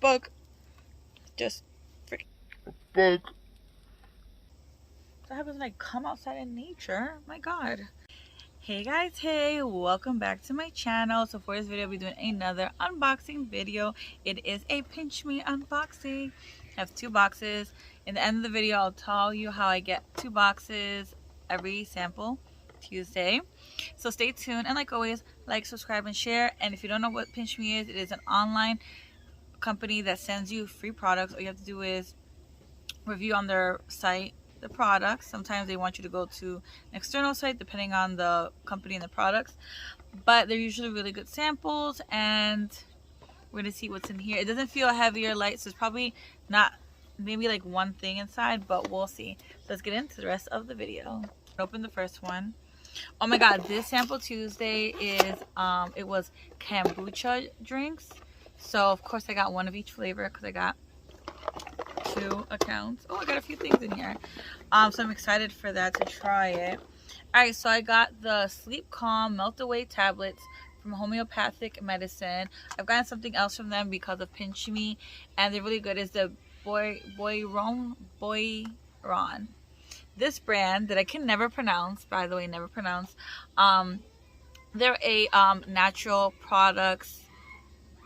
bug. Just freaking bug. That happens when I come outside in nature. My God. Hey guys, hey, welcome back to my channel. So for this video, I'll be doing another unboxing video. It is a Pinchme unboxing. I have 2 boxes. In the end of the video, I'll tell you how I get 2 boxes every sample Tuesday. So stay tuned, and like always, like, subscribe, and share. And if you don't know what Pinchme is, it is an online company that sends you free products. All you have to do is review on their site the products. Sometimes they want you to go to an external site depending on the company and the products, but they're usually really good samples, and we're gonna see what's in here. It doesn't feel heavy or light, so it's probably not, maybe like one thing inside, but we'll see. So let's get into the rest of the video. Open the first one. Oh my God, this sample Tuesday is it was kombucha drinks, so of course I got one of each flavor because I got 2 accounts. Oh, I got a few things in here, so I'm excited for that, to try it. All right, so I got the Sleep Calm Melt Away tablets from homeopathic medicine. I've gotten something else from them because of Pinchme, and they're really good. Is the Boiron. This brand that I can never pronounce, by the way, never pronounce. They're a natural products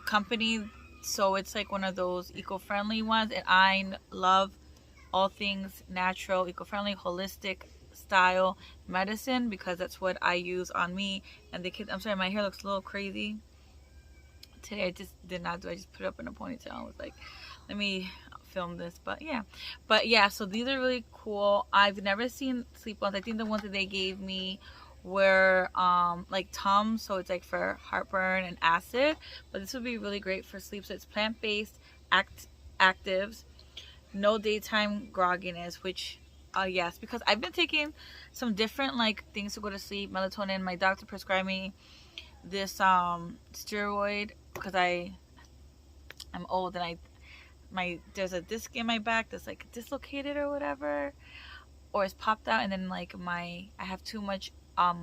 company, so it's like one of those eco-friendly ones, and I love all things natural, eco-friendly, holistic style medicine, because that's what I use on me and the kids. I'm sorry, my hair looks a little crazy today. I just did not do, I just put it up in a ponytail. I was like, let me film this. But yeah, so these are really cool. I've never seen sleep ones. I think the ones that they gave me were like Tums, so it's like for heartburn and acid, but this would be really great for sleep. So it's plant-based actives, no daytime grogginess, which yes, because I've been taking some different like things to go to sleep, melatonin. My doctor prescribed me this steroid because I'm old, and there's a disc in my back that's like dislocated or whatever, or it's popped out, and then like I have too much I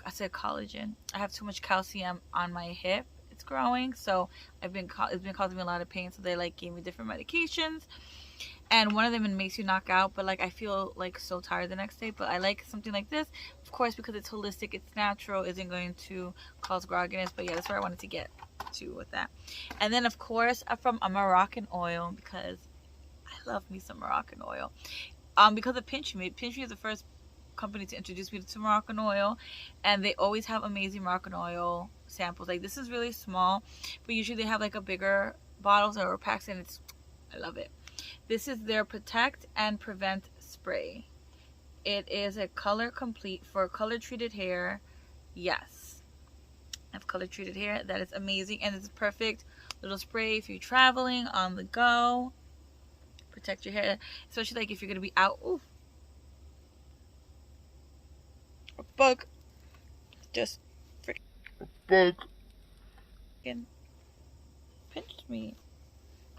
said collagen. I have too much calcium on my hip. It's growing, so it's been causing me a lot of pain. So they like gave me different medications, and one of them, it makes you knock out, but like I feel like so tired the next day. But I like something like this, of course, because it's holistic, it's natural, isn't going to cause grogginess. But yeah, that's where I wanted to get to with that. And then of course from a Moroccan oil, because I love me some Moroccan oil. Because of Pinchme is the first company to introduce me to Moroccan oil, and they always have amazing Moroccan oil samples. Like this is really small, but usually they have like a bigger bottles or packs, and I love it. This is their Protect and Prevent spray. It is a color complete for color treated hair. Yes, I have color treated hair. That is amazing, and it's a perfect little spray if you're traveling on the go. Protect your hair, especially like if you're gonna be out. Ooh, a bug just freaking bug pinched me.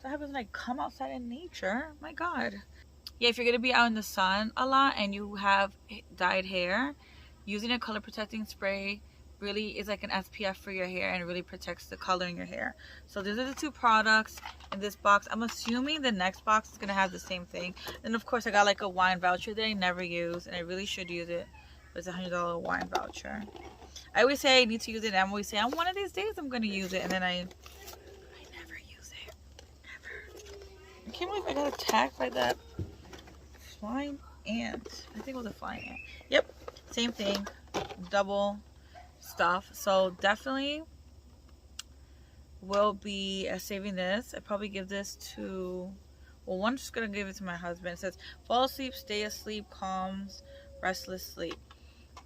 That happens when I come outside in nature. My God. Yeah, if you're gonna be out in the sun a lot and you have dyed hair, using a color protecting spray really is like an SPF for your hair, and really protects the color in your hair. So these are the 2 products in this box. I'm assuming the next box is gonna have the same thing. And of course I got like a wine voucher that I never use, and I really should use it. It's a $100 wine voucher. I always say I need to use it, and I'm always saying one of these days I'm gonna use it, and then I never use it. Never. I can't believe I got attacked by that flying ant. I think it was a flying ant. Yep, same thing, double stuff. So definitely will be saving this. I probably give this to, well, one, just gonna give it to my husband. It says fall asleep, stay asleep, calms restless sleep.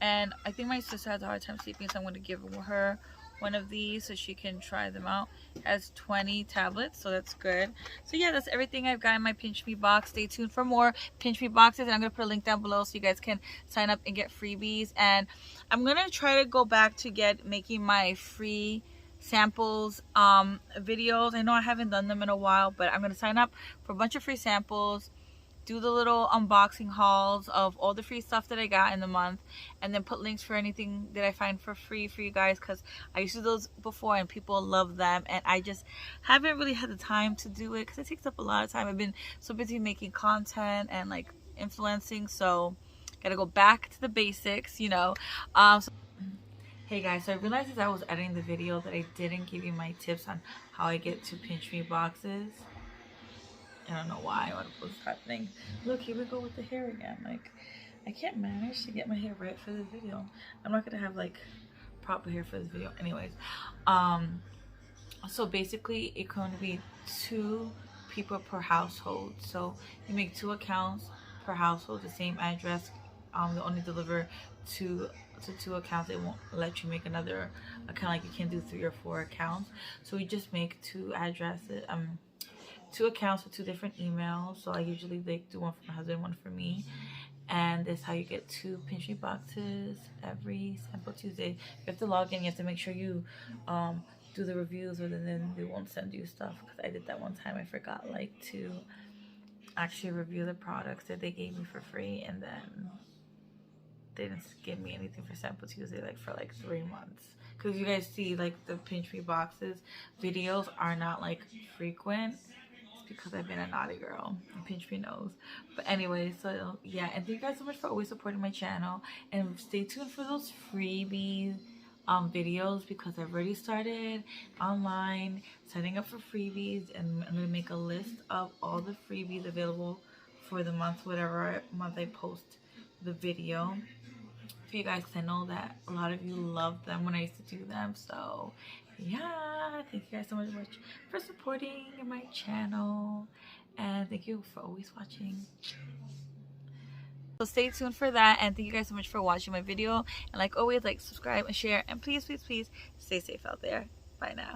And I think my sister has a hard time sleeping, so I'm going to give her one of these so she can try them out. It has 20 tablets, so that's good. So yeah, that's everything I've got in my Pinchme box. Stay tuned for more Pinchme boxes, and I'm going to put a link down below so you guys can sign up and get freebies. And I'm going to try to go back to making my free samples videos. I know I haven't done them in a while, but I'm going to sign up for a bunch of free samples do the little unboxing hauls of all the free stuff that I got in the month, and then put links for anything that I find for free for you guys, because I used to do those before and people love them, and I just haven't really had the time to do it because it takes up a lot of time. I've been so busy making content and like influencing, so gotta go back to the basics, you know. Hey guys, so I realized as I was editing the video that I didn't give you my tips on how I get to Pinchme boxes. I don't know why, what was happening. Look, here we go with the hair again. Like, I can't manage to get my hair right for this video. I'm not gonna have like proper hair for this video anyways. So basically it can only be 2 people per household. So you make 2 accounts per household, the same address. They only deliver to 2 accounts. They won't let you make another account, like you can do 3 or 4 accounts. So we just make 2 addresses, 2 accounts with 2 different emails. So I usually like do one for my husband, one for me, and that's how you get 2 Pinchme boxes every Sample Tuesday. You have to log in. You have to make sure you do the reviews, or then they won't send you stuff, because I did that one time. I forgot like to actually review the products that they gave me for free, and then they didn't give me anything for Sample Tuesday like for like 3 months. Because you guys see, like, the Pinchme boxes videos are not like frequent. It's because I've been a naughty girl, and Pinchme knows. But anyway, so yeah, and thank you guys so much for always supporting my channel, and stay tuned for those freebies videos, because I've already started online setting up for freebies, and I'm gonna make a list of all the freebies available for the month, whatever month I post the video for you guys, because I know that a lot of you loved them when I used to do them. So yeah, thank you guys so much for supporting my channel, and thank you for always watching. So stay tuned for that, and thank you guys so much for watching my video, and like always, like, subscribe and share, and please stay safe out there. Bye now.